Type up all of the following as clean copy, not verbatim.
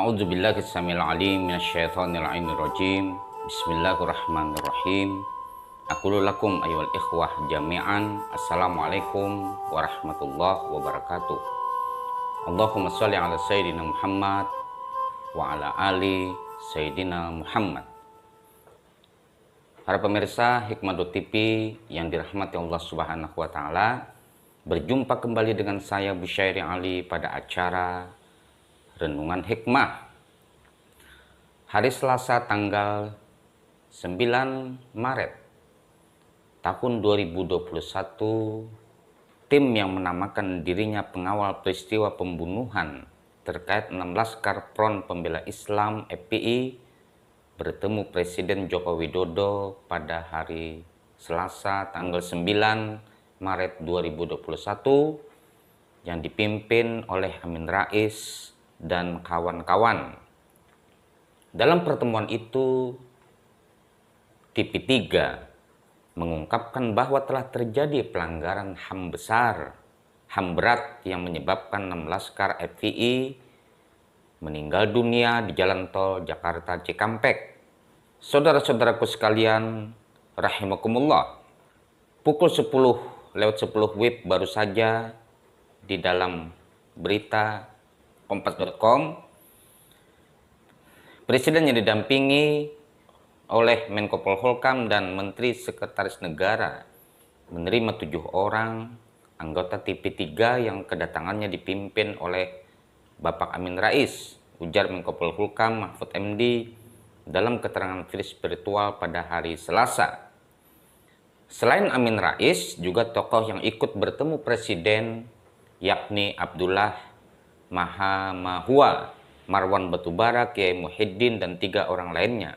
A'udzubillahi samil alim minasyaitonir rajim. Bismillahirrahmanirrahim. Aqulu lakum ayyuhal ikhwah jami'an. Assalamualaikum warahmatullahi wabarakatuh. Allahumma shalli ala sayyidina Muhammad wa ala ali sayyidina Muhammad. Para pemirsa Hikmah.TV yang dirahmati Allah Subhanahu wa taala, berjumpa kembali dengan saya Busyairi Ali pada acara Renungan Hikmah hari Selasa tanggal 9 Maret tahun 2021. Tim yang menamakan dirinya pengawal peristiwa pembunuhan terkait 6 Laskar Front Pembela Islam FPI bertemu Presiden Joko Widodo pada hari Selasa tanggal 9 Maret 2021 yang dipimpin oleh Amin Rais dan kawan-kawan. Dalam pertemuan itu, TV3 mengungkapkan bahwa telah terjadi pelanggaran HAM besar, HAM berat yang menyebabkan 6 Laskar FPI meninggal dunia di jalan tol Jakarta Cikampek. Saudara-saudaraku sekalian, rahimakumullah, pukul 10:10 WIB baru saja di dalam berita Kompas.com, Presiden yang didampingi oleh Menko Polhukam dan Menteri Sekretaris Negara menerima 7 orang anggota TV3 yang kedatangannya dipimpin oleh Bapak Amin Rais, ujar Menko Polhukam Mahfud MD dalam keterangan virtual pada hari Selasa. Selain Amin Rais, juga tokoh yang ikut bertemu Presiden yakni Abdullah Mahamahua, Marwan Batubara, Kiai Muhyiddin, dan 3 orang lainnya.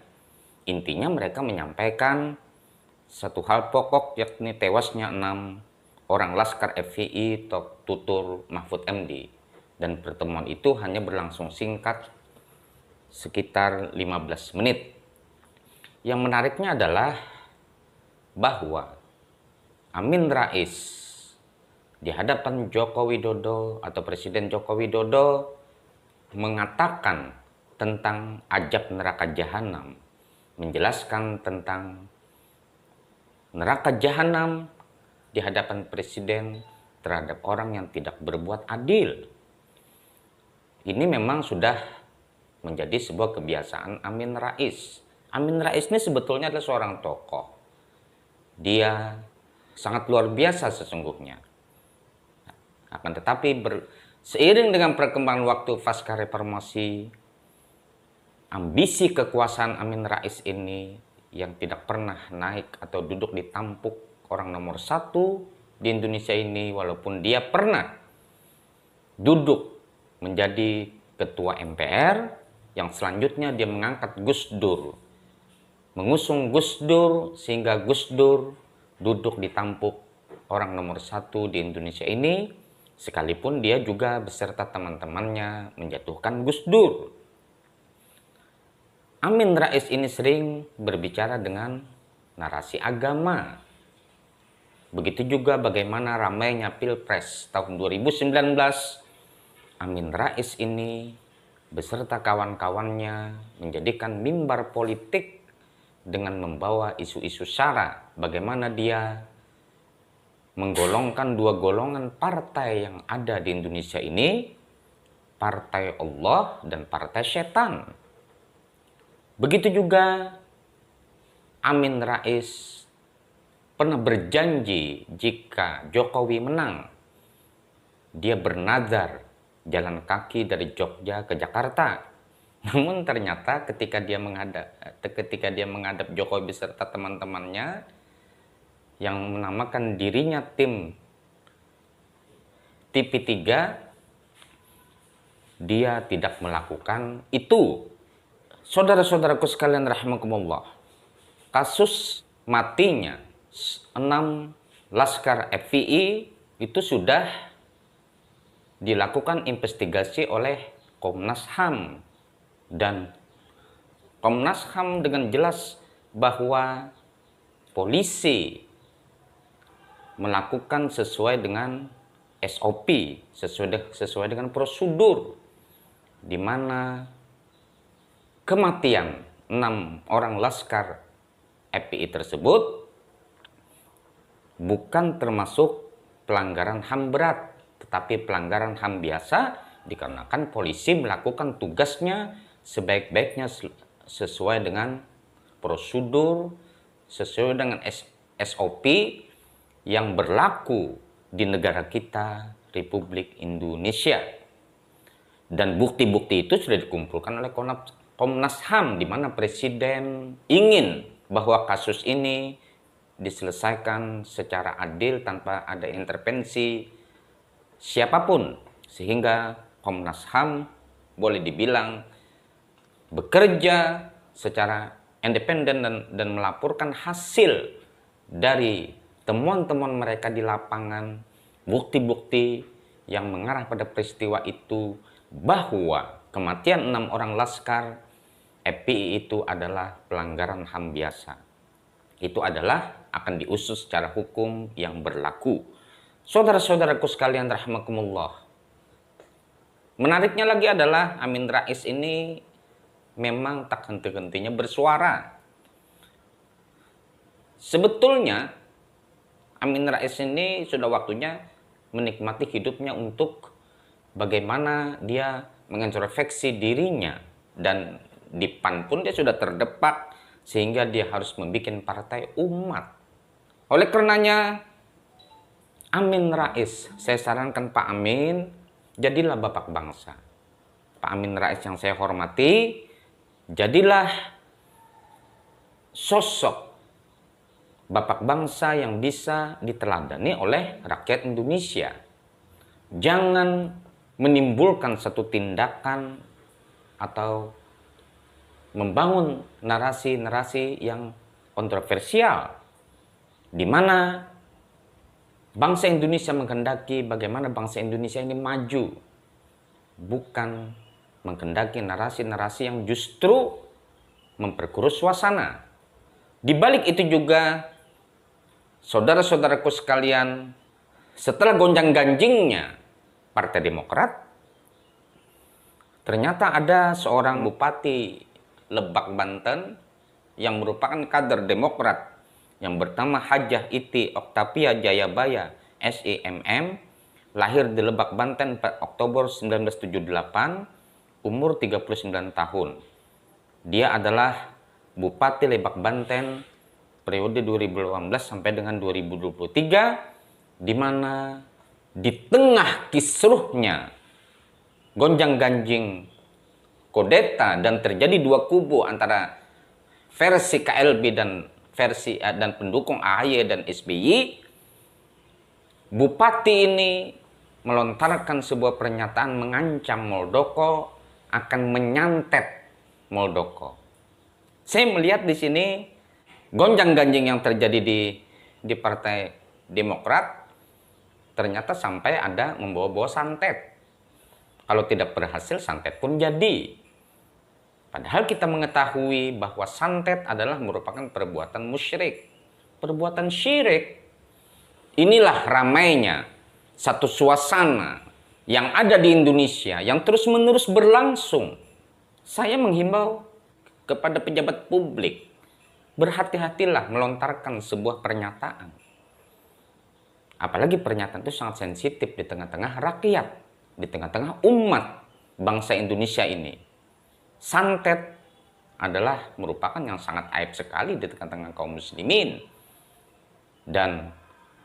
Intinya mereka menyampaikan satu hal pokok, yakni tewasnya 6 orang Laskar FPI tutur Mahfud MD. Dan pertemuan itu hanya berlangsung singkat, sekitar 15 menit. Yang menariknya adalah bahwa Amin Rais di hadapan Joko Widodo atau Presiden Joko Widodo mengatakan tentang ajab neraka jahanam, menjelaskan tentang neraka jahanam di hadapan Presiden terhadap orang yang tidak berbuat adil. Ini memang sudah menjadi sebuah kebiasaan Amin Rais. Amin Rais ini sebetulnya adalah seorang tokoh. Dia sangat luar biasa sesungguhnya. Akan tetapi seiring dengan perkembangan waktu pasca reformasi, ambisi kekuasaan Amin Rais ini yang tidak pernah naik atau duduk di tampuk orang nomor 1 di Indonesia ini, walaupun dia pernah duduk menjadi ketua MPR, yang selanjutnya dia mengangkat Gus Dur, mengusung Gus Dur sehingga Gus Dur duduk di tampuk orang nomor 1 di Indonesia ini, sekalipun dia juga beserta teman-temannya menjatuhkan Gus Dur. Amin Rais ini sering berbicara dengan narasi agama. Begitu juga bagaimana ramainya Pilpres tahun 2019, Amin Rais ini beserta kawan-kawannya menjadikan mimbar politik dengan membawa isu-isu sara, bagaimana dia menggolongkan 2 golongan partai yang ada di Indonesia ini, partai Allah dan partai setan. Begitu juga Amin Rais pernah berjanji jika Jokowi menang, dia bernazar jalan kaki dari Jogja ke Jakarta. Namun ternyata ketika dia menghadap Jokowi beserta teman-temannya yang menamakan dirinya tim TV3, dia tidak melakukan itu. Saudara-saudaraku sekalian rahimakumullah, kasus matinya 6 Laskar FPI itu sudah dilakukan investigasi oleh Komnas HAM, dan Komnas HAM dengan jelas bahwa polisi melakukan sesuai dengan SOP, sesuai dengan prosedur, di mana kematian 6 orang laskar FPI tersebut bukan termasuk pelanggaran HAM berat, tetapi pelanggaran HAM biasa, dikarenakan polisi melakukan tugasnya sebaik-baiknya sesuai dengan prosedur, sesuai dengan SOP yang berlaku di negara kita, Republik Indonesia. Dan bukti-bukti itu sudah dikumpulkan oleh Komnas HAM, di mana Presiden ingin bahwa kasus ini diselesaikan secara adil tanpa ada intervensi siapapun, sehingga Komnas HAM boleh dibilang bekerja secara independen dan melaporkan hasil dari temuan-temuan mereka di lapangan, bukti-bukti yang mengarah pada peristiwa itu, bahwa kematian 6 orang laskar FPI itu adalah pelanggaran HAM biasa. Itu adalah akan diusut secara hukum yang berlaku. Saudara-saudaraku sekalian rahimakumullah. Menariknya lagi adalah Amin Rais ini memang tak henti-hentinya bersuara. Sebetulnya Amin Rais ini sudah waktunya menikmati hidupnya untuk bagaimana dia mengintrospeksi dirinya, dan di PAN pun dia sudah terdepak sehingga dia harus membuat partai umat. Oleh karenanya, Amin Rais, saya sarankan Pak Amin, jadilah bapak bangsa. Pak Amin Rais yang saya hormati, jadilah sosok bapak bangsa yang bisa diteladani oleh rakyat Indonesia. Jangan menimbulkan satu tindakan atau membangun narasi-narasi yang kontroversial, di mana bangsa Indonesia menghendaki bagaimana bangsa Indonesia ini maju, bukan menghendaki narasi-narasi yang justru memperkeruh suasana. Di balik itu juga, saudara-saudaraku sekalian, setelah gonjang-ganjingnya Partai Demokrat, ternyata ada seorang bupati Lebak, Banten, yang merupakan kader Demokrat, yang bernama Hajah Iti Oktavia Jayabaya SIMM, lahir di Lebak, Banten 4 Oktober 1978, umur 39 tahun. Dia adalah Bupati Lebak, Banten periode 2018 sampai dengan 2023, di mana di tengah kisruhnya gonjang-ganjing kudeta dan terjadi dua kubu antara versi KLB dan pendukung AHY dan SBY, bupati ini melontarkan sebuah pernyataan mengancam Muldoko akan menyantet Muldoko. Saya melihat di sini gonjang-ganjing yang terjadi di Partai Demokrat ternyata sampai ada membawa-bawa santet. Kalau tidak berhasil, santet pun jadi. Padahal kita mengetahui bahwa santet adalah merupakan perbuatan musyrik, perbuatan syirik. Inilah ramainya satu suasana yang ada di Indonesia yang terus-menerus berlangsung. Saya menghimbau kepada pejabat publik, berhati-hatilah melontarkan sebuah pernyataan. Apalagi pernyataan itu sangat sensitif di tengah-tengah rakyat, di tengah-tengah umat bangsa Indonesia ini. Santet adalah merupakan yang sangat aib sekali di tengah-tengah kaum muslimin. Dan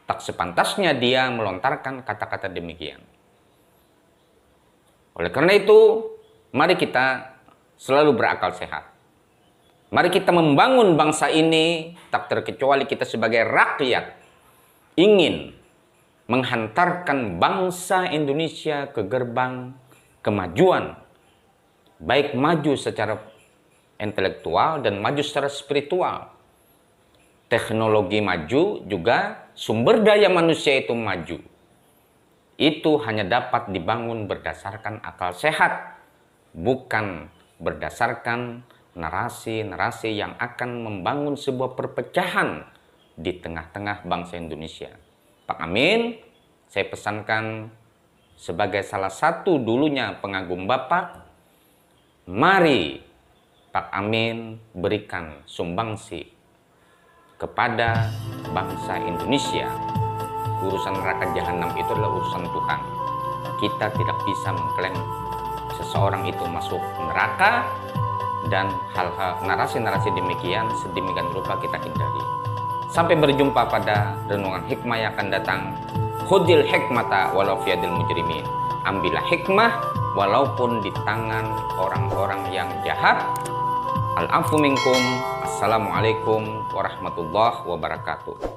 tak sepantasnya dia melontarkan kata-kata demikian. Oleh karena itu, mari kita selalu berakal sehat. Mari kita membangun bangsa ini, tak terkecuali kita sebagai rakyat ingin menghantarkan bangsa Indonesia ke gerbang kemajuan, baik maju secara intelektual dan maju secara spiritual. Teknologi maju, juga sumber daya manusia itu maju. Itu hanya dapat dibangun berdasarkan akal sehat, bukan berdasarkan narasi-narasi yang akan membangun sebuah perpecahan di tengah-tengah bangsa Indonesia. Pak Amin, saya pesankan sebagai salah satu dulunya pengagum Bapak, mari Pak Amin berikan sumbangsi kepada bangsa Indonesia. Urusan neraka jahanam itu adalah urusan Tuhan. Kita tidak bisa mengklaim seseorang itu masuk neraka, dan hal-hal narasi-narasi demikian sedemikian rupa kita hindari. Sampai berjumpa pada renungan hikmah yang akan datang. Khudil hikmata walau fiyadil mujrimin. Ambillah hikmah walaupun di tangan orang-orang yang jahat. Al-afu minkum. Assalamualaikum warahmatullahi wabarakatuh.